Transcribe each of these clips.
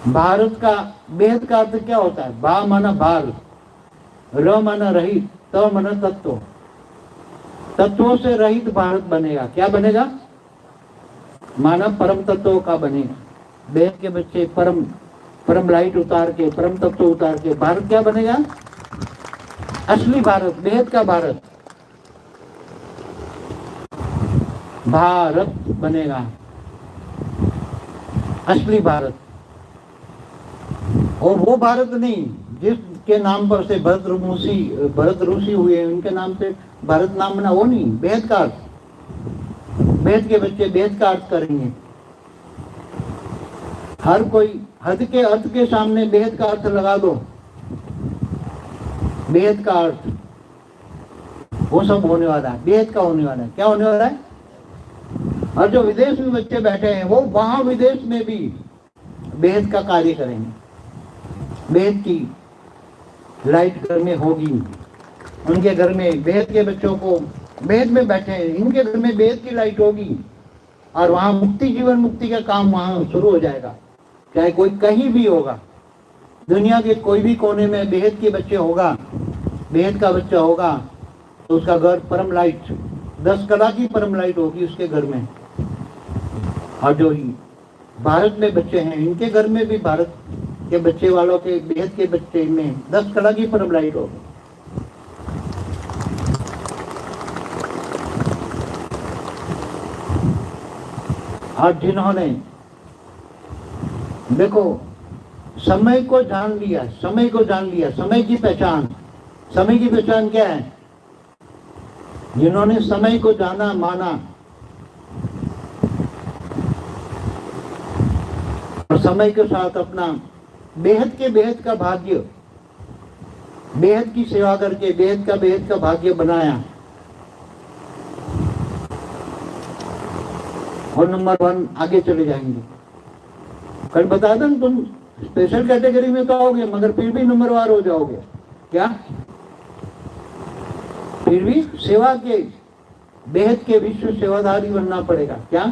भारत का बेहद का अर्थ क्या होता है? बा माना बाल, र माना रहित, त माना तत्व। तत्वों से रहित भारत बनेगा। क्या बनेगा? मानव परम तत्वों का बनेगा। बेहद के बच्चे परम लाइट उतार के, परम तत्व उतार के भारत क्या बनेगा? असली भारत, बेहद का भारत, भारत बनेगा, असली भारत। और वो भारत नहीं जिसके नाम पर से भरत ऋषि हुए, उनके नाम से भारत नाम बना, वो नहीं। बेहद का अर्थ, बेहद के बच्चे बेहद का अर्थ करेंगे। हर कोई हद के अर्थ के सामने बेहद का अर्थ लगा दो, बेहद का अर्थ, वो सब होने वाला है, बेहद का होने वाला है। क्या होने वाला है? और जो विदेश में बच्चे बैठे हैं वो वहां विदेश में भी बेहद का कार्य करेंगे। बेहद की लाइट घर में होगी, उनके घर में बेहद के बच्चों को, बेहद में बैठे हैं इनके घर में बेहद की लाइट होगी, और वहां मुक्ति, जीवन मुक्ति का काम वहां शुरू हो जाएगा। चाहे कोई कहीं भी होगा, दुनिया के कोई भी कोने में बेहद के बच्चे होगा, बेहद का बच्चा होगा, तो उसका घर परम लाइट, 10 कला की परम लाइट होगी उसके घर में। और जो भारत में बच्चे हैं इनके घर में भी भारत के बच्चे वालों के, बेहद के बच्चे में 10 कला की परम लाइट होगी। और जिन्होंने देखो समय को जान लिया, समय को जान लिया, समय की पहचान, समय की पहचान क्या है? जिन्होंने समय को जाना, माना और समय के साथ अपना बेहद का भाग्य, बेहद की सेवा करके बेहद का भाग्य बनाया, और नंबर 1 आगे चले जाएंगे। कल बता दें तुम स्पेशल कैटेगरी में तो आओगे मगर फिर भी नंबरवार हो जाओगे। क्या? फिर भी सेवा के, बेहद के विश्व सेवाधारी बनना पड़ेगा। क्या?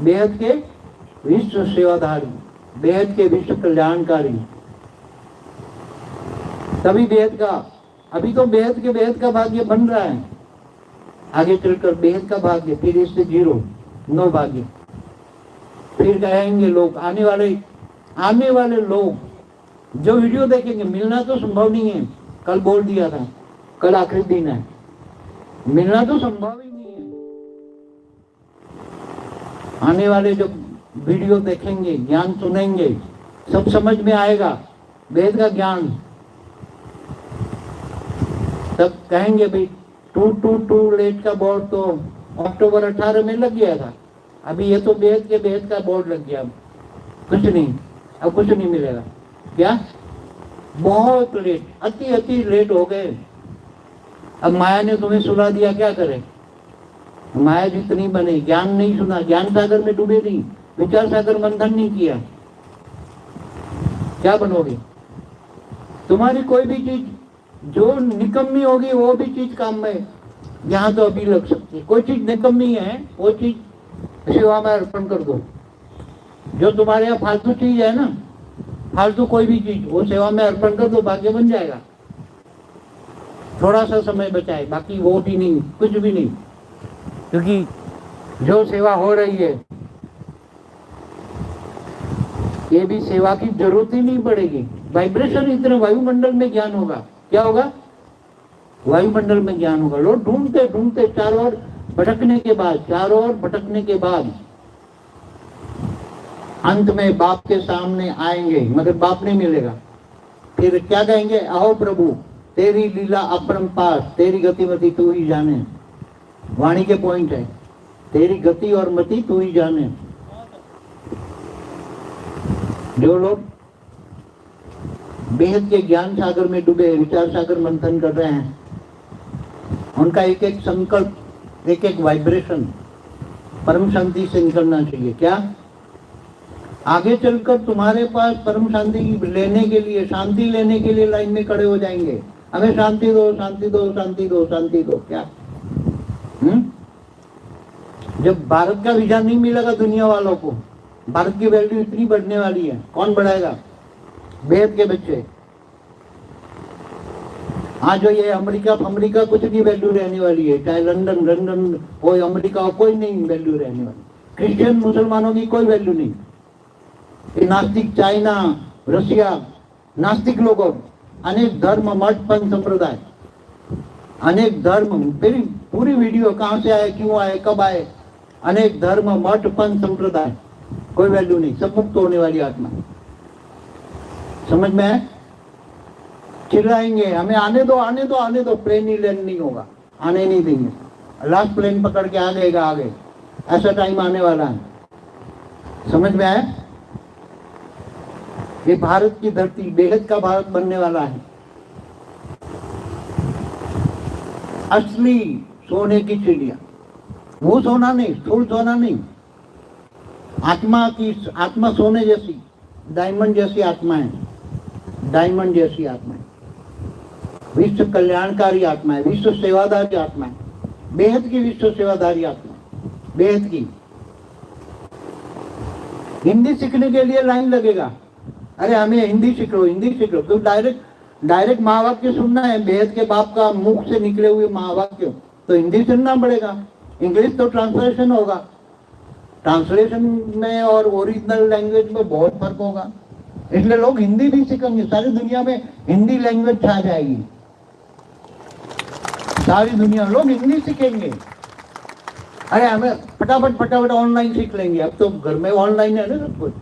बेहद के विश्व सेवाधारी, बेहद के विश्व कल्याणकारी, तभी बेहद का, अभी तो बेहद का भाग्य बन रहा है, आगे चलकर बेहद का भाग्य, फिर इससे 0 नो भाग्य। फिर कहेंगे लोग, आने वाले लोग जो वीडियो देखेंगे, मिलना तो संभव नहीं है, कल बोल दिया था, कल आखिरी दिन है, मिलना तो संभव ही नहीं है। आने वाले जो वीडियो देखेंगे, ज्ञान सुनेंगे, सब समझ में आएगा, वेद का ज्ञान, तब कहेंगे भाई 222 लेट का बोर्ड तो अक्टूबर 18 में लग गया था, अभी ये तो बेहद का बोर्ड लग गया, कुछ नहीं, अब कुछ नहीं मिलेगा। क्या? बहुत लेट, अति लेट हो गए। अब माया ने तुम्हें सुला दिया, क्या करे? माया जितनी बने, ज्ञान नहीं सुना, ज्ञान सागर में डूबे नहीं, विचार सागर मंथन नहीं किया, क्या बनोगे? तुम्हारी कोई भी चीज जो निकम्मी होगी वो भी चीज काम में यहाँ तो अभी लग सकती है। कोई चीज निकम्मी है वो चीज सेवा में अर्पण कर दो। जो तुम्हारे यहाँ फालतू चीज है ना, फालतू कोई भी चीज, वो सेवा में अर्पण कर दो, भाग्य बन जाएगा। थोड़ा सा समय बचाए, बाकी वो भी नहीं, कुछ भी नहीं, क्योंकि जो सेवा हो रही है ये भी सेवा की जरूरत ही नहीं पड़ेगी। वाइब्रेशन इतने वायुमंडल में ज्ञान होगा। क्या होगा? वायुमंडल में ज्ञान होगा। लोग ढूंढते ढूंढते चारों ओर भटकने के बाद अंत में बाप के सामने आएंगे, मगर बाप नहीं मिलेगा। फिर क्या कहेंगे? आओ प्रभु, तेरी लीला अपरंपार, तेरी गतिमति तू ही जाने। वाणी के पॉइंट है, तेरी गति और मति तू ही जाने। जो लोग बेहद के ज्ञान सागर में डूबे, विचार सागर मंथन कर रहे हैं, उनका एक एक संकल्प, एक एक वाइब्रेशन परम शांति से निकलना चाहिए। क्या? आगे चलकर तुम्हारे पास परम शांति लेने के लिए, शांति लेने के लिए लाइन में खड़े हो जाएंगे, हमें शांति दो, शांति दो, शांति दो, शांति दो। क्या? जब भारत का वीजा नहीं मिलेगा दुनिया वालों को, भारत की वैल्यू इतनी बढ़ने वाली है, कौन बढ़ाएगा? बेहद के बच्चे। आज जो ये अमेरिका कुछ नहीं वैल्यू रहने वाली है, चाहे लंदन कोई अमेरिका कोई नहीं वैल्यू रहने वाली। क्रिश्चियन मुसलमानों की कोई वैल्यू नहीं। ये नास्तिक चाइना, रशिया, नास्तिक लोगों, अनेक धर्म, मठ, पंथ, संप्रदाय, अनेक धर्म, फिर पूरी वीडियो कहां से आए, क्यों आए, कब आए, अनेक धर्म, मठ, पंथ, संप्रदाय, कोई वैल्यू नहीं, सब मुक्त होने वाली आत्मा। समझ में है? चिल्लाएंगे हमें आने दो, प्लेन ही लैंड नहीं होगा, आने नहीं देंगे, लास्ट प्लेन पकड़ के आ गएगा आगे, ऐसा टाइम आने वाला है। समझ में आया? ये भारत की धरती बेहद का भारत बनने वाला है। असली सोने की चिड़िया, वो सोना नहीं, स्थूल सोना नहीं, आत्मा सोने जैसी, डायमंड जैसी आत्मा है, डायमंड जैसी आत्मा है, विश्व कल्याणकारी आत्मा है, विश्व सेवादारी आत्मा है, बेहद की विश्व सेवादारी आत्मा, बेहद की। हिंदी सीखने के लिए लाइन लगेगा, अरे हमें हिंदी सीख लो, तो डायरेक्ट महावाक्य सुनना है, बेहद के बाप का मुख से निकले हुए महावाक्य, तो हिंदी सुनना पड़ेगा। इंग्लिश तो ट्रांसलेशन होगा, ट्रांसलेशन में और ओरिजिनल लैंग्वेज में बहुत फर्क होगा, इसलिए लोग हिंदी नहीं सीखेंगे। सारी दुनिया में हिंदी लैंग्वेज छा जाएगी, सारी दुनिया लोग हिंदी सीखेंगे। अरे हमें फटाफट ऑनलाइन सीख लेंगे, अब तो घर में ऑनलाइन है ना सब कुछ।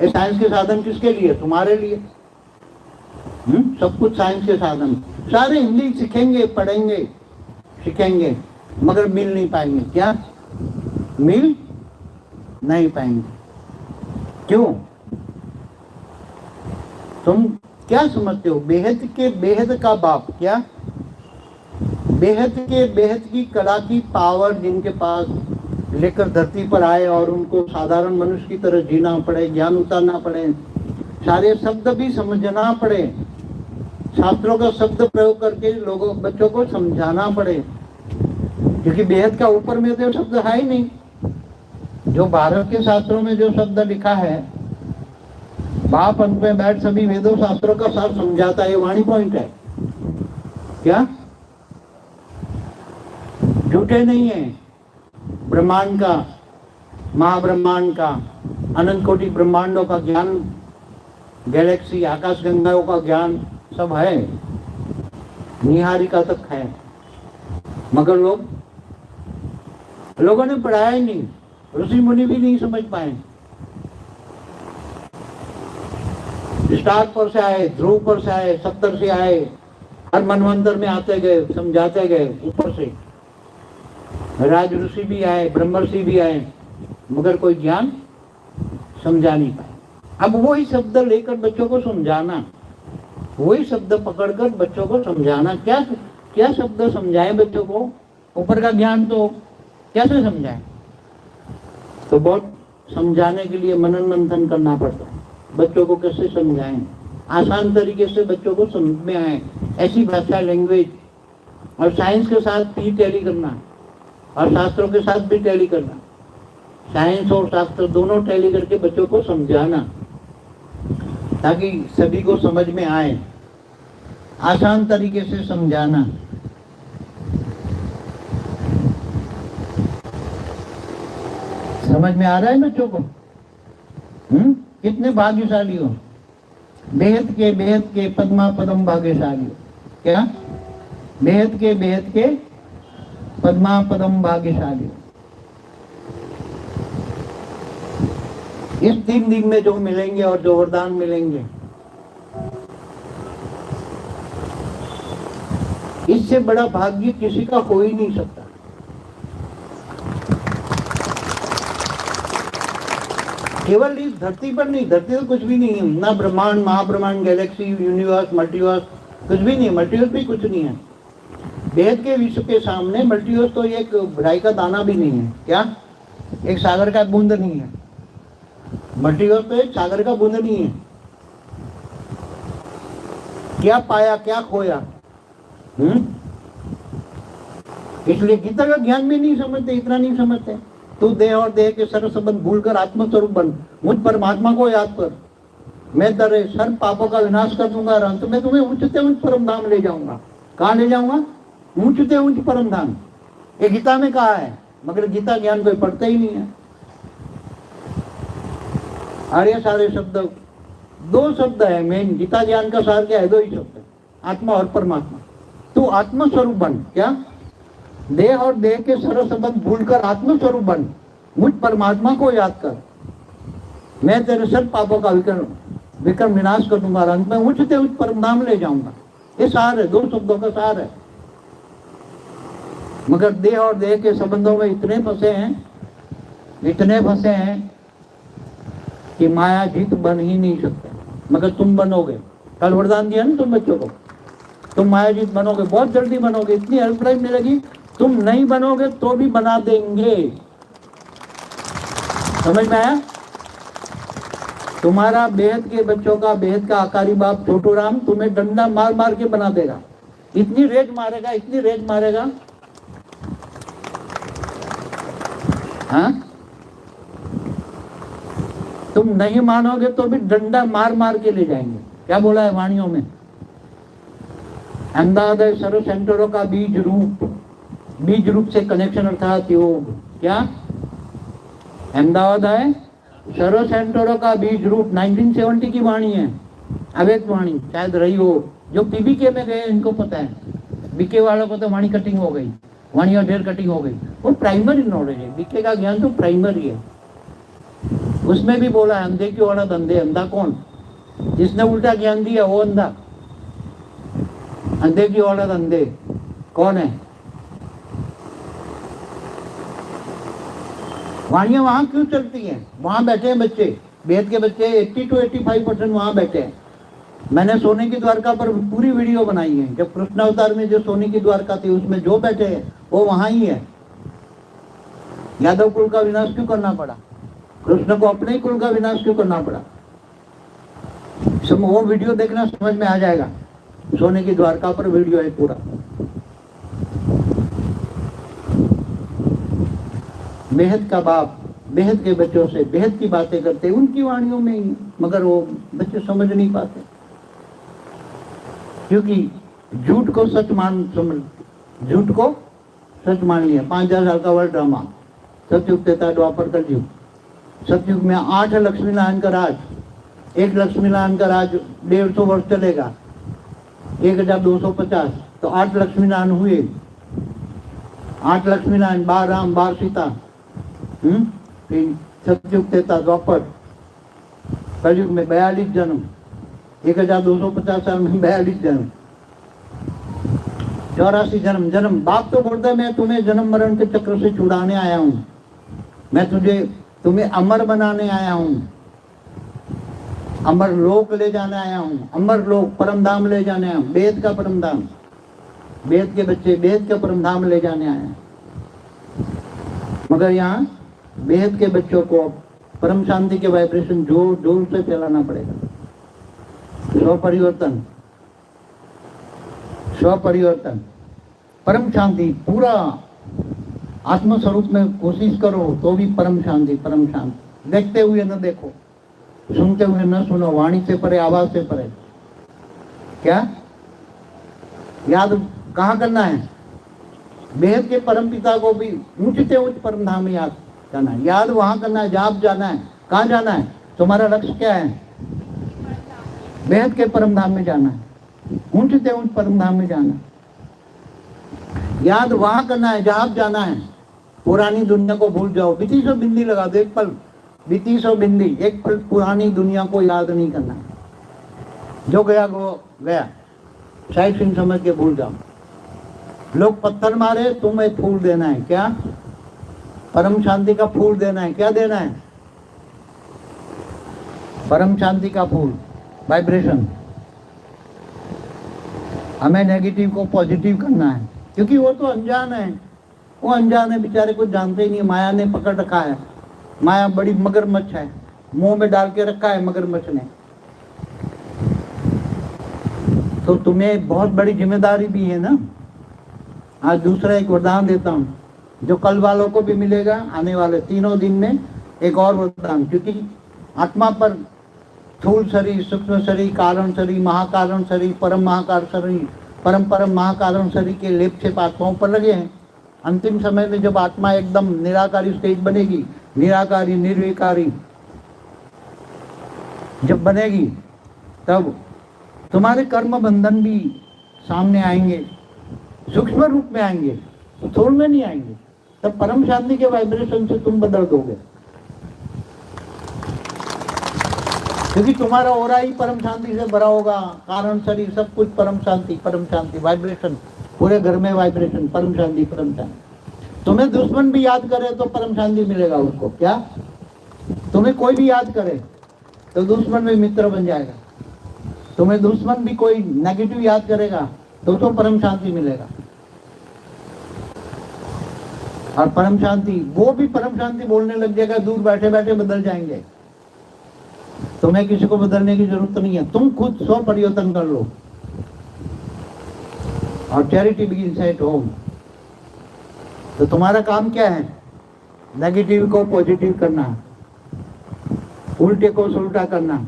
ये साइंस के साधन किसके लिए? तुम्हारे लिए। सब कुछ साइंस के साधन, सारे हिंदी सीखेंगे, पढ़ेंगे, सीखेंगे, मगर मिल नहीं पाएंगे। क्या मिल नहीं पाएंगे? क्यों? तुम क्या समझते हो? बेहद के बेहद का बाप, क्या बेहद के बेहद की कला की पावर जिनके पास लेकर धरती पर आए और उनको साधारण मनुष्य की तरह जीना पड़े, ज्ञान उतारना पड़े, सारे शब्द भी समझना पड़े, शास्त्रों का शब्द प्रयोग करके लोगों बच्चों को समझाना पड़े, क्योंकि बेहद का ऊपर में तो शब्द है ही नहीं। जो भारत के शास्त्रों में जो शब्द लिखा है, बाप अंत में बैठ सभी वेदों शास्त्रों का सार समझाता है, वाणी पॉइंट है। क्या झूठे नहीं है? ब्रह्मांड का, महाब्रह्मांड का, अनंत कोटि ब्रह्मांडों का ज्ञान, गैलेक्सी, आकाश गंगाओं का ज्ञान सब है, निहारिका तक है, मगर लोगों ने पढ़ाया ही नहीं, ऋषि मुनि भी नहीं समझ पाए। स्टार पर से आए, ध्रुव पर से आए, सप्तर से आए, हर मनवंतर में आते गए, समझाते गए ऊपर से, राज ऋषि भी आए, ब्रह्मर्षि भी आए, मगर कोई ज्ञान समझा नहीं पाए। अब वही शब्द लेकर बच्चों को समझाना, वही शब्द पकड़कर बच्चों को समझाना, क्या शब्द समझाए बच्चों को? ऊपर का ज्ञान तो कैसे समझाए? तो बहुत समझाने के लिए मनन मंथन करना पड़ता है। बच्चों को कैसे समझाएं, आसान तरीके से बच्चों को समझ में आए, ऐसी भाषा, लैंग्वेज, और साइंस के साथ भी टैली करना और शास्त्रों के साथ भी टैली करना, साइंस और शास्त्र दोनों टैली करके बच्चों को समझाना, ताकि सभी को समझ में आए, आसान तरीके से समझाना। समझ में आ रहा है बच्चों को? कितने भाग्यशाली हो, बेहद के पद्मा पदम भाग्यशाली हो। क्या बेहद के पद्मा पदम भाग्यशाली हो। इस 3 दिन में जो मिलेंगे और जो वरदान मिलेंगे, इससे बड़ा भाग्य किसी का हो ही नहीं सकता। केवल इस धरती पर नहीं, धरती तो कुछ भी नहीं है, ना ब्रह्मांड, महाब्रह्मांड, गैलेक्सी, यूनिवर्स, मल्टीवर्स, कुछ भी नहीं है, मल्टीवर्स भी कुछ नहीं है। वेद के विश्व के सामने मल्टीवर्स तो एक राई का दाना भी नहीं है। क्या एक सागर का बूंद नहीं है? मल्टीवर्स तो एक सागर का बूंद नहीं है। क्या पाया, क्या खोया? इसलिए गीता का ज्ञान भी नहीं समझते, इतना नहीं समझते। तू देह और देह के सर्व संबंध भूलकर आत्मस्वरूप बन, मुझ परमात्मा को याद कर, मैं तेरे सर्व पापों का विनाश कर दूंगा और अंत में तुम्हें उच्चते उच्च परम धाम ले जाऊंगा। कहाँ ले जाऊंगा? उच्चते उच्च परम धाम। ये गीता में कहा है, मगर गीता ज्ञान कोई पढ़ता ही नहीं है। और ये सारे शब्द, दो शब्द है मेन, गीता ज्ञान का सार क्या है? दो ही शब्द है, आत्मा और परमात्मा। तू आत्म स्वरूप बन। क्या? देह और देह के सर्व संबंध भूलकर आत्म स्वरूप बन, मुझ परमात्मा को याद कर, मैं तेरे सब पापों का विक्रम विनाश कर दूंगा, अंत में उच्चते उच्च परम धाम ले जाऊंगा। ये सार है, दो शब्दों का सार है। मगर देह और देह के संबंधों में इतने फंसे हैं कि माया जीत बन ही नहीं सकते। मगर तुम बनोगे, कल वरदान दिया ना तुम बच्चों को, तुम माया जीत बनोगे, बहुत जल्दी बनोगे। इतनी हेल्पलाइन मिलेगी, तुम नहीं बनोगे तो भी बना देंगे। समझ में आया? तुम्हारा बेहद के बच्चों का, बेहद का आकारी बाप छोटू राम तुम्हें डंडा मार मार के बना देगा। इतनी रेज मारेगा, इतनी रेज मारेगा। हाँ, तुम नहीं मानोगे तो भी डंडा मार मार के ले जाएंगे। क्या बोला है वाणियों में? अहमदाबाद सर्व सेंटरों का बीज रूप से कनेक्शन अर्थात योग। क्या? अहमदाबाद है सर्व सेंटरों का बीज रूप, 1970 की वाणी है, अवैध वाणी शायद रही हो। जो पीबीके में गए इनको पता है, बीके वालों को तो वाणी कटिंग हो गई, वाणी और ढेर कटिंग हो गई। वो प्राइमरी नॉलेज है, बीके का ज्ञान तो प्राइमरी है। उसमें भी बोला है अंधे की औरत अंधे। अंधा कौन? जिसने उल्टा ज्ञान दिया वो अंधा। अंधे की औरत अंधे कौन है? वाणियां वहां क्यों चलती हैं? वहां बैठे हैं बच्चे, वेद के बच्चे 80 to 85% वहां बैठे हैं। मैंने सोने की द्वारका पर पूरी वीडियो बनाई है। जब कृष्ण अवतार में जो सोने की द्वारका थी उसमें जो बैठे हैं वो वहां ही है। यादव कुल का विनाश क्यों करना पड़ा? कृष्ण को अपने ही कुल का विनाश क्यों करना पड़ा? वो वीडियो देखना, समझ में आ जाएगा। सोने की द्वारका पर वीडियो है पूरा। बेहद का बाप बेहद के बच्चों से बेहद की बातें करते, उनकी वाणियों में ही, मगर वो बच्चे समझ नहीं पाते क्योंकि झूठ को सच मान लिया। 5000 साल का वर्ल्ड ड्रामा, सतयुग त्रेता द्वापर कलयुग। सतयुग में 8 लक्ष्मी नारायण का राज, 1 लक्ष्मी नारायण का राज 150 वर्ष चलेगा, 1250। तो 8 लक्ष्मी नारायण हुए, 8 लक्ष्मी नारायण, 12 राम 12 सीता। फिर सतयुग त्रेता द्वापर कलयुग में 42 जन्म, 1250 साल में 42 जन्म, 84 जन्म। बाप तो बोलता है मैं तुम्हें जन्म मरण के चक्र से छुड़ाने आया हूँ, मैं तुम्हें अमर बनाने आया हूँ, अमर लोक ले जाने आया हूँ, अमर लोक परम धाम ले जाने आया हूँ। वेद का परम धाम, वेद के बच्चे वेद का परम धाम ले जाने आए हैं। मगर यहाँ वेद के बच्चों को परम शांति के वाइब्रेशन जोर जोर से फैलाना पड़ेगा। स्वपरिवर्तन, परम शांति, पूरा आत्मस्वरूप में कोशिश करो तो भी परम शांति। देखते हुए न देखो, सुनते हुए न सुनो, वाणी से परे, आवाज से परे। क्या याद कहाँ करना है? वेद के परम पिता को भी ऊंचते उच्च परम धाम में याद करना है। याद वहां करना है जहाँ जाना है। कहाँ जाना है? तुम्हारा लक्ष्य क्या है? वेद के परम धाम में जाना है, ऊंचते उच्च परम धाम में जाना है। याद वहां करना है जहाँ जाना है। पुरानी दुनिया को भूल जाओ, बीती सौ बिंदी लगा दो, एक पल बीती सौ बिंदी, एक पल पुरानी दुनिया को याद नहीं करना। जो गया वो गया, साइड सीन समझ के भूल जाओ। लोग पत्थर मारे, तुम्हें फूल देना है। क्या? परम शांति का फूल देना है। क्या देना है? परम शांति का फूल, वाइब्रेशन। हमें नेगेटिव को पॉजिटिव करना है, क्योंकि वो तो अनजान है। वो अनजान है, बेचारे कुछ जानते ही नहीं। माया ने पकड़ रखा है। माया बड़ी मगरमच्छ है, मुंह में डाल के रखा है मगरमच्छ ने। तो तुम्हें बहुत बड़ी जिम्मेदारी भी है ना। आज दूसरा एक वरदान देता हूँ, जो कल वालों को भी मिलेगा, आने वाले 3 दिन में एक और वरदान। क्योंकि आत्मा पर स्थूल शरीर, सूक्ष्म शरीर, कारण शरीर, महाकारण शरीर, परम महाकारण शरीर, परम परम महाकारण शरीर के लेप छेप आत्माओं पर लगे हैं। अंतिम समय में जब आत्मा एकदम निराकारी स्टेज बनेगी, निराकारी निर्विकारी जब बनेगी, तब तुम्हारे कर्म बंधन भी सामने आएंगे, सूक्ष्म रूप में आएंगे, स्थूल में नहीं आएंगे। तब परम शांति के वाइब्रेशन से तुम बदल दोगे, क्योंकि तुम्हारा ओरा ही परम शांति से भरा होगा। कारण शरीर सब कुछ परम शांति वाइब्रेशन, पूरे घर में वाइब्रेशन, परम शांति परम शांति। तुम्हें दुश्मन भी याद करे तो परम शांति मिलेगा उसको। क्या तुम्हें कोई भी याद करे तो दुश्मन में मित्र बन जाएगा। तुम्हें दुश्मन भी कोई नेगेटिव याद करेगा तो परम शांति मिलेगा। और परम शांति, वो भी परम शांति बोलने लग जाएगा, दूर बैठे बैठे बदल जाएंगे। तुम्हें किसी को बदलने की जरूरत नहीं है, तुम खुद स्व परिवर्तन कर लो। और चैरिटी बिगिंस एट होम। तो तुम्हारा काम क्या है? नेगेटिव को पॉजिटिव करना, उल्टे को उल्टा करना।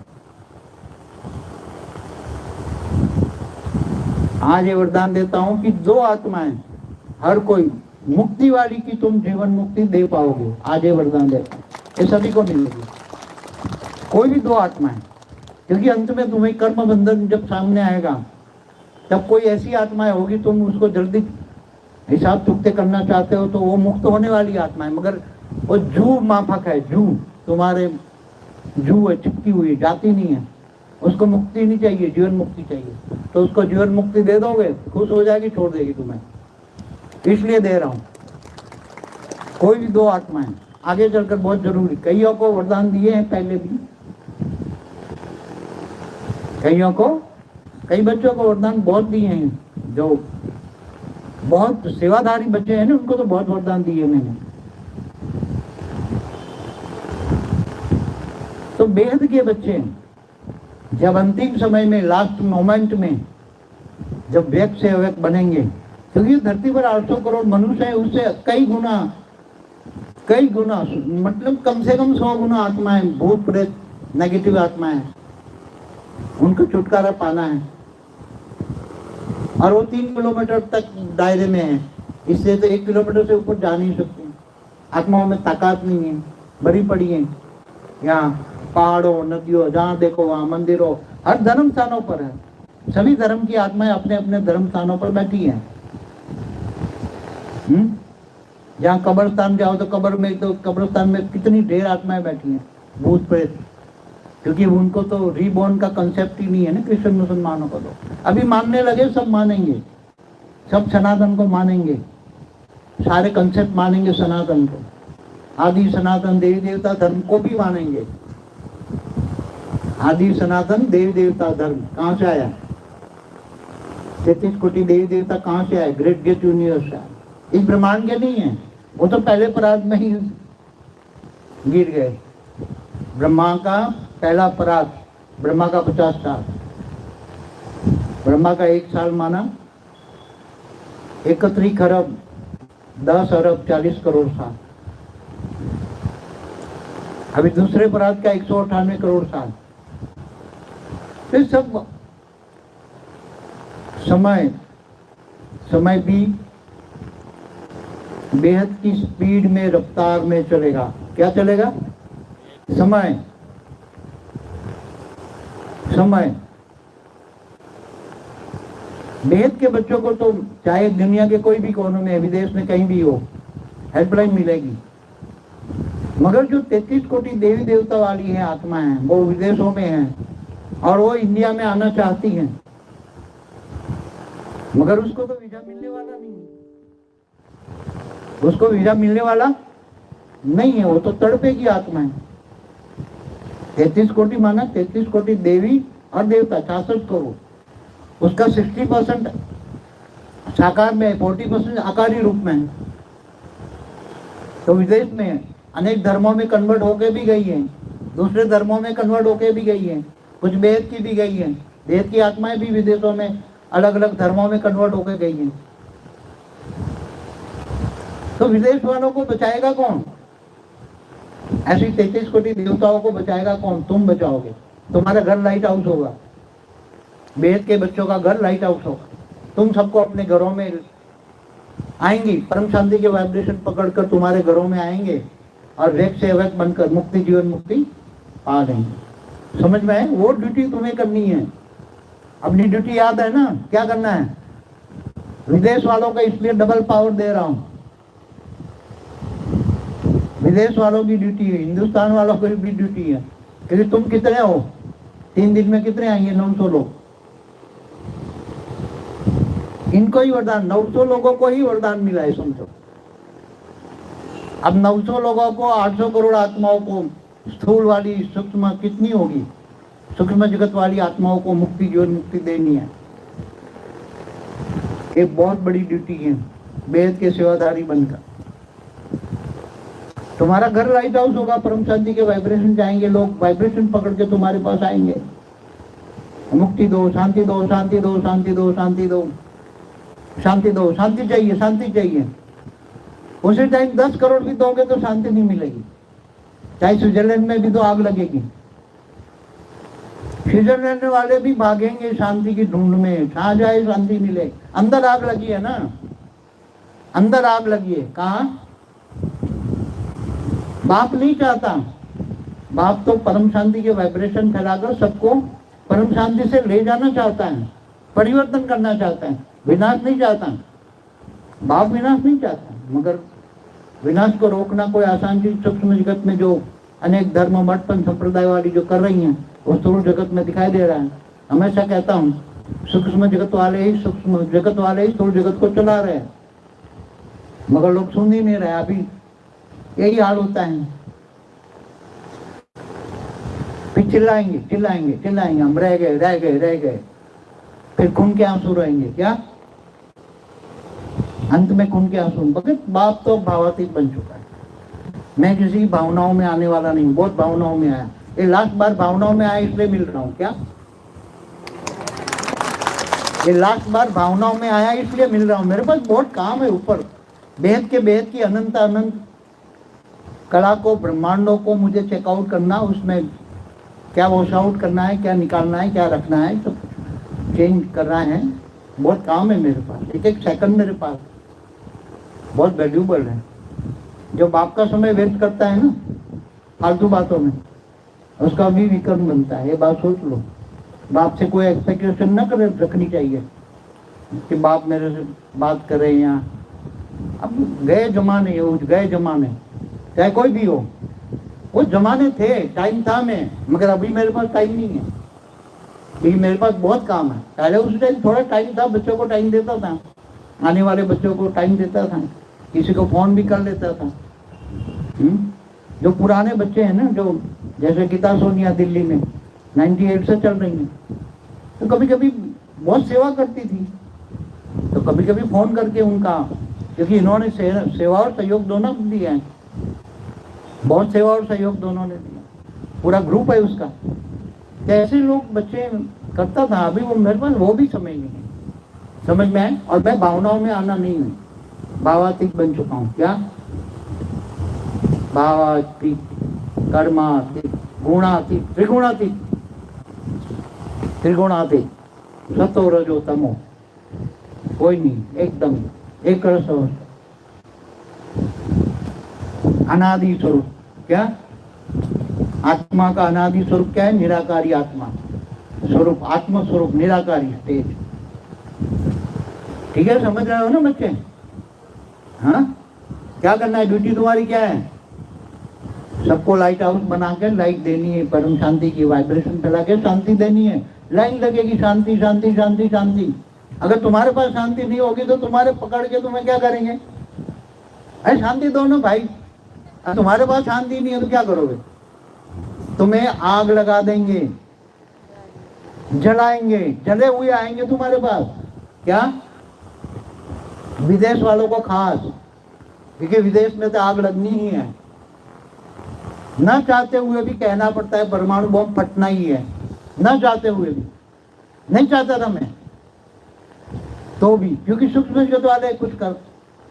आज ये वरदान देता हूं कि 2 आत्माएं, हर कोई मुक्ति वाली की तुम जीवन मुक्ति दे पाओगे। आज ये वरदान देता हूं, ये सभी को मिलेगी, कोई भी 2 आत्माएं। क्योंकि अंत में तुम्हें कर्म बंधन जब सामने आएगा, तब कोई ऐसी आत्माएं होगी, तुम उसको जल्दी हिसाब चुकते करना चाहते हो तो वो मुक्त होने वाली आत्मा है, मगर वो जू माफक है, जू तुम्हारे जू है, चिपकी हुई, जाती नहीं है। उसको मुक्ति नहीं चाहिए, जीवन मुक्ति चाहिए। तो उसको जीवन मुक्ति दे दोगे, खुश हो जाएगी, छोड़ देगी तुम्हें। इसलिए दे रहा हूं। कोई भी 2 आत्माएं आगे चलकर बहुत जरूरी। कईयों को वरदान दिए हैं पहले भी, कईयों को, कई बच्चों को वरदान बहुत दिए हैं। जो बहुत सेवाधारी बच्चे हैं ना, उनको तो बहुत वरदान दिए मैंने। तो बेहद के बच्चे जब अंतिम समय में, लास्ट मोमेंट में, जब व्यक्त से अव्यक्त बनेंगे, क्योंकि धरती पर 800 करोड़ मनुष्य है, उससे कई गुना मतलब कम से कम 100 गुना आत्माएं, भूत प्रेत नेगेटिव आत्माएं, उनको छुटकारा पाना है। और वो 3 किलोमीटर तक दायरे में है, इससे तो 1 किलोमीटर से ऊपर जा नहीं सकते। आत्माओं में ताकत नहीं है, भरी पड़ी है। यहाँ पहाड़ों, नदियों, जहाँ देखो वहाँ मंदिरों, हर धर्म स्थानों पर है। सभी धर्म की आत्माएं अपने अपने धर्म स्थानों पर बैठी हैं। जहाँ कब्रस्तान जाओ तो कब्रस्तान में कितनी ढेर आत्माएं बैठी हैं, भूत प्रेत। क्योंकि उनको तो रीबॉर्न का कंसेप्ट ही नहीं है ना, क्रिश्चियन मुसलमानों को। तो अभी मानने लगे, सब मानेंगे, सब सनातन को मानेंगे, सारे कंसेप्ट मानेंगे सनातन को, आदि सनातन देवी देवता धर्म को भी मानेंगे। आदि सनातन देवी देवता धर्म कहाँ से आया? 33 कोटि देवी देवता कहाँ से आए? ग्रेट गेट यूनिवर्स है, इस ब्रह्मांड के नहीं है। वो तो पहले पराग में ही गिर गए। ब्रह्मा का पहला पराग, ब्रह्मा का 50 साल, ब्रह्मा का 1 साल माना 31 खरब 10 अरब 40 करोड़ साल। अभी दूसरे पराग का 198 करोड़ साल। फिर सब समय भी बेहद की स्पीड में, रफ्तार में चलेगा। क्या चलेगा? समय बेहद के बच्चों को तो चाहे दुनिया के कोई भी कोने में, विदेश में कहीं भी हो, हेल्पलाइन मिलेगी। मगर जो 33 कोटि देवी देवता वाली है आत्मा है, वो विदेशों में है और वो इंडिया में आना चाहती हैं, मगर उसको तो वीजा मिलने वाला नहीं है। उसको वीजा मिलने वाला नहीं है, वो तो तड़पेगी आत्मा है। 33 कोटि माना 33 कोटि देवी और देवता, 66 करोड़। उसका 60% साकार में है, 40% आकारी रूप में है। तो विदेश में अनेक धर्मों में कन्वर्ट होके भी गई है, दूसरे धर्मों में कन्वर्ट होके भी गई है, कुछ वेद की भी गई है। वेद की आत्माएं भी विदेशों में अलग अलग धर्मों में कन्वर्ट होके गई हैं। तो विदेश वालों को बचाएगा कौन? ऐसी 33 कोटि देवताओं को बचाएगा कौन? तुम बचाओगे। तुम्हारा घर लाइट हाउस होगा, वेद के बच्चों का घर लाइट हाउस होगा। तुम सबको अपने घरों में आएंगी, परम शांति के वाइब्रेशन पकड़कर तुम्हारे घरों में आएंगे और वेद से अवैध बनकर मुक्ति, जीवन मुक्ति पा लेंगे। समझ में है? वो ड्यूटी तुम्हें करनी है। अपनी ड्यूटी याद है ना? क्या करना है? विदेश वालों को इसलिए डबल पावर दे रहा हूं। विदेश वालों की ड्यूटी है, हिंदुस्तान वालों की भी ड्यूटी है। क्योंकि तुम कितने हो? 3 दिन में कितने आएंगे? 900 लोग। इनको ही वरदान, 900 लोगों को ही वरदान मिला है, समझो। अब 900 लोगों को, 800 करोड़ आत्माओं को, स्थूल वाली, सूक्ष्म कितनी होगी, सूक्ष्म जगत वाली आत्माओं को मुक्ति, जीवन मुक्ति देनी है। एक बहुत बड़ी ड्यूटी है वेद के सेवाधारी बनकर। तुम्हारा घर लाइट हाउस होगा, परम शांति के वाइब्रेशन जाएंगे, लोग वाइब्रेशन पकड़ के तुम्हारे पास आएंगे। मुक्ति दो, शांति दो, शांति दो, शांति दो, शांति दो, शांति दो, शांति चाहिए, शांति चाहिए। उसी टाइम 10 करोड़ भी दोगे तो शांति नहीं मिलेगी। चाहे स्विट्जरलैंड में भी तो आग लगेगी, स्विट्जरलैंड वाले भी भागेंगे शांति की ढूंढ में, कहा जाए शांति मिले। अंदर आग लगी है ना, अंदर आग लगी है। कहा? बाप नहीं चाहता। बाप तो परम शांति के वाइब्रेशन फैलाकर सबको परम शांति से ले जाना चाहता है, परिवर्तन करना चाहता है, विनाश नहीं चाहता। बाप विनाश नहीं चाहता, मगर विनाश को रोकना कोई आसान चीज सूक्ष्म जगत में जो अनेक धर्म, मठपन, संप्रदाय वाली जो कर रही हैं, वो स्थूल जगत में दिखाई दे रहा है। हमेशा कहता हूँ, सूक्ष्म जगत वाले ही स्थूल जगत को चला रहे हैं, मगर लोग सुन ही नहीं रहे। अभी यही हाल होता है। फिर चिल्लाएंगे चिल्लाएंगे चिल्लाएंगे, हम रह गए रह गए रह गए, फिर खून के आंसू रहेंगे। क्या? अंत में खून के आंसू। भगत बाप तो भावातीत बन चुका है। मैं किसी भावनाओं में आने वाला नहीं, बहुत भावनाओं में आया। ये लास्ट बार भावनाओं में आया इसलिए मिल रहा हूं। क्या? ये लास्ट बार भावनाओं में आया इसलिए मिल रहा हूं। मेरे पास बहुत काम है ऊपर। वेद की अनंत अनंत कला को, ब्रह्मांडों को मुझे चेकआउट करना, उसमें क्या वॉश आउट करना है, क्या निकालना है, क्या रखना है, तो चेंज करना है। बहुत काम है मेरे पास। एक एक सेकंड मेरे पास बहुत वैल्यूबल है। जो बाप का समय व्यर्थ करता है ना फालतू बातों में, उसका भी विकर्म बनता है। ये बात सोच लो। बाप से कोई एक्सपेक्टेशन न करे रखनी चाहिए कि बाप मेरे से बात करे। या अब गए जमाने, गए जमाने, चाहे कोई भी हो, वो जमाने थे, टाइम था मैं, मगर अभी मेरे पास टाइम नहीं है। क्योंकि मेरे पास बहुत काम है। पहले उस टाइम थोड़ा टाइम था, बच्चों को टाइम देता था, आने वाले बच्चों को टाइम देता था, किसी को फोन भी कर लेता था। जो पुराने बच्चे हैं ना, जो जैसे गीता सोनिया दिल्ली में 98 से चल रही हैं, तो कभी कभी बहुत सेवा करती थी, तो कभी कभी फोन करके उनका, क्योंकि इन्होंने सेवा और सहयोग दोनों दिया है, बहुत सेवा और सहयोग दोनों ने दिया, पूरा ग्रुप है उसका। ऐसे लोग बच्चे करता था। अभी वो मेरे पास वो भी समय नहीं है, समझ में है। और मैं भावनाओं में आना नहीं हूँ, भावातीत बन चुका हूँ। क्या? भावातीत, कर्मातीत, गुणातीत, त्रिगुणातीत, त्रिगुणातीत, सतो रजो तमो, कोई नहीं, एकदम एक रस अनादि स्वरूप। क्या? आत्मा का अनादि स्वरूप क्या है? निराकारी आत्मा स्वरूप, आत्म स्वरूप, निराकारी स्टेज। ठीक है, समझ रहे हो ना बच्चे? हाँ, क्या करना है? ड्यूटी तुम्हारी क्या है? सबको लाइट हाउस बना के लाइट देनी है, परम शांति की वाइब्रेशन फैला के शांति देनी है। लाइन लगेगी, शांति शांति शांति शांति। अगर तुम्हारे पास शांति नहीं होगी तो तुम्हारे पकड़ के तुम्हें क्या करेंगे? अरे शांति दो ना भाई। तुम्हारे पास शांति नहीं है तो क्या करोगे? तुम्हें आग लगा देंगे, जलाएंगे, जले हुए आएंगे तुम्हारे पास। क्या? विदेश वालों को खास, क्योंकि विदेश में तो आग लगनी ही है। न चाहते हुए भी कहना पड़ता है परमाणु बम फटना ही है, न चाहते हुए भी। नहीं चाहता था मैं तो भी, क्योंकि सूक्ष्म जगत वाले कुछ कर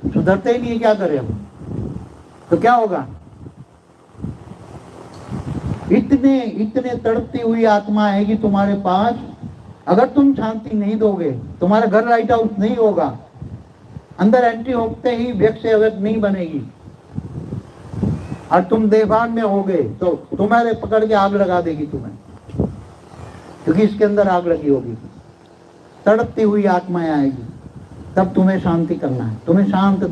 सुधरते ही नहीं है। क्या करें अब? तो क्या होगा? इतने इतने तड़पती हुई आत्मा आएगी तुम्हारे पास, अगर तुम शांति नहीं दोगे, तुम्हारा घर लाइट आउट नहीं होगा, अंदर एंट्री होते ही व्यक्त से अव्यक्त नहीं बनेगी, और तुम देवान में होगे तो तुम्हारे पकड़ के आग लगा देगी तुम्हें, क्योंकि इसके अंदर आग लगी होगी। तड़पती हुई आत्माएं आएगी, तब तुम्हें शांति करना है, तुम्हें शांति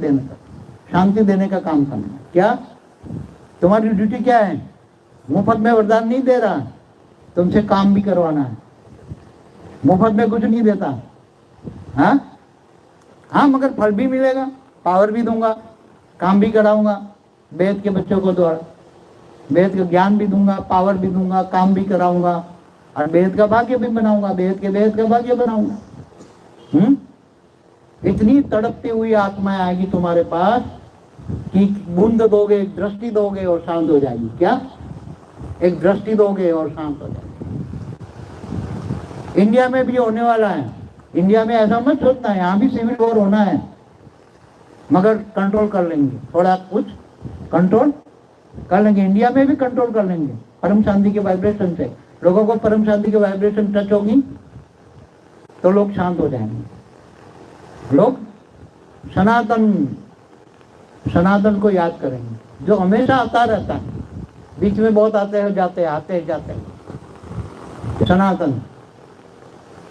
देने का काम करना है। क्या तुम्हारी ड्यूटी क्या है? मुफ्त में वरदान नहीं दे रहा, तुमसे काम भी करवाना है। मुफ्त में कुछ नहीं देता, हाँ मगर फल भी मिलेगा, पावर भी दूंगा, काम भी कराऊंगा वेद के बच्चों को द्वारा, वेद का ज्ञान भी दूंगा, पावर भी दूंगा, काम भी कराऊंगा, और वेद का भाग्य भी बनाऊंगा, वेद का भाग्य बनाऊंगा। इतनी तड़पती हुई आत्माएं आएगी तुम्हारे पास कि बूंद दोगे, एक दृष्टि दोगे और शांत हो जाएगी। क्या? एक दृष्टि दोगे और शांत हो जाएगी। इंडिया में भी होने वाला है। इंडिया में ऐसा मत सोचना है, यहाँ भी सिविल वॉर होना है, मगर कंट्रोल कर लेंगे, थोड़ा कुछ कंट्रोल कर लेंगे। इंडिया में भी कंट्रोल कर लेंगे परम शांति के वाइब्रेशन से। लोगों को परम शांति के वाइब्रेशन टच होगी तो लोग शांत हो जाएंगे। लोग सनातन को याद करेंगे, जो हमेशा आता रहता है, बीच में बहुत आते हैं जाते हैं। सनातन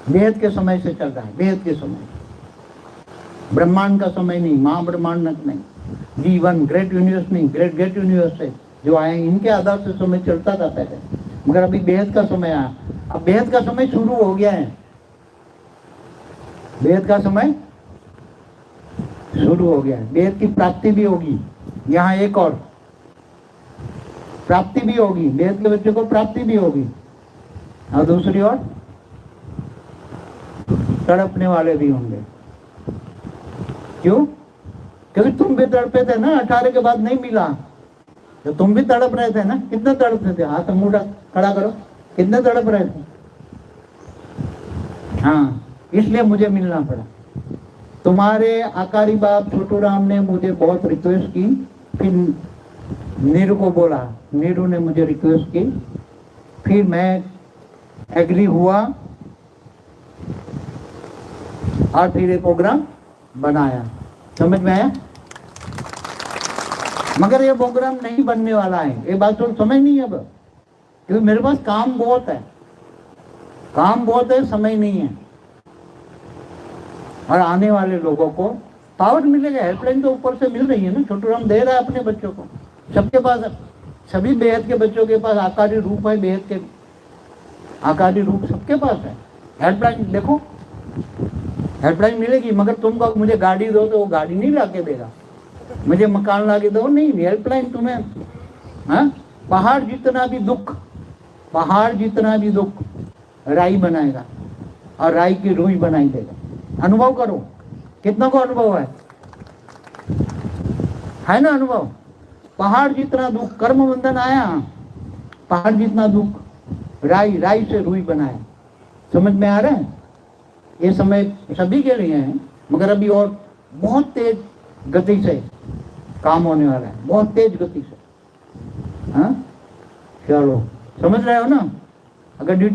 वेद के समय से चल रहा है, वेद के समय, ब्रह्मांड का समय नहीं, महाब्रह्मांड नहीं, जीवन ग्रेट यूनिवर्स नहीं, ग्रेट यूनिवर्स है जो आए, इनके आधार से समय चलता था पहले, मगर अभी बेहद का समय आया। अब बेहद का समय शुरू हो गया है, बेहद का समय शुरू हो गया है। बेहद की प्राप्ति भी होगी, यहाँ एक और प्राप्ति भी होगी, बेहद के बच्चों को प्राप्ति भी होगी, और दूसरी ओर तड़पने वाले भी होंगे। क्यों? क्योंकि तुम भी तड़पे थे ना, 18 के बाद नहीं मिला, तो तुम भी तड़प रहे थे ना। कितने तड़प रहे थे? हाथ मुंह खड़ा करो, कितने तड़प रहे थे? हाँ, इसलिए मुझे मिलना पड़ा। तुम्हारे आकारी बाप छोटू राम ने मुझे बहुत रिक्वेस्ट की, फिर नीरू को बोला, नीरू ने मुझे रिक्वेस्ट की, फिर मैं एग्री हुआ और फिर ये प्रोग्राम बनाया। समझ में आया? मगर ये प्रोग्राम नहीं बनने वाला है, ये बात तो समझ नहीं है अब, क्योंकि मेरे पास काम बहुत है, समय नहीं है। और आने वाले लोगों को पावर मिलेगा, हेल्पलाइन तो ऊपर से मिल रही है ना, छोटू राम दे रहा है अपने बच्चों को, सबके पास, सभी बेहद के बच्चों के पास आकारी रूप है, बेहद के आकारी रूप सबके पास है। हेल्पलाइन देखो, हेल्पलाइन मिलेगी, मगर तुम कहो मुझे गाड़ी दो तो वो गाड़ी नहीं ला के देगा, मुझे मकान ला के दो, नहीं, हेल्पलाइन तुम्हें, हाँ, पहाड़ जितना भी दुख राई बनाएगा और राई की रूई बनाई देगा। अनुभव करो, कितना को अनुभव है ना अनुभव? पहाड़ जितना दुख, कर्म बंधन आया, पहाड़ जितना दुख राई से रूई बनाया। समझ में आ रहा है? ये समय सभी के लिए है, मगर अभी और बहुत तेज गति से काम होने वाला है, बहुत तेज गति से। हाँ, चलो, समझ रहे हो ना? अगर ड्यूटी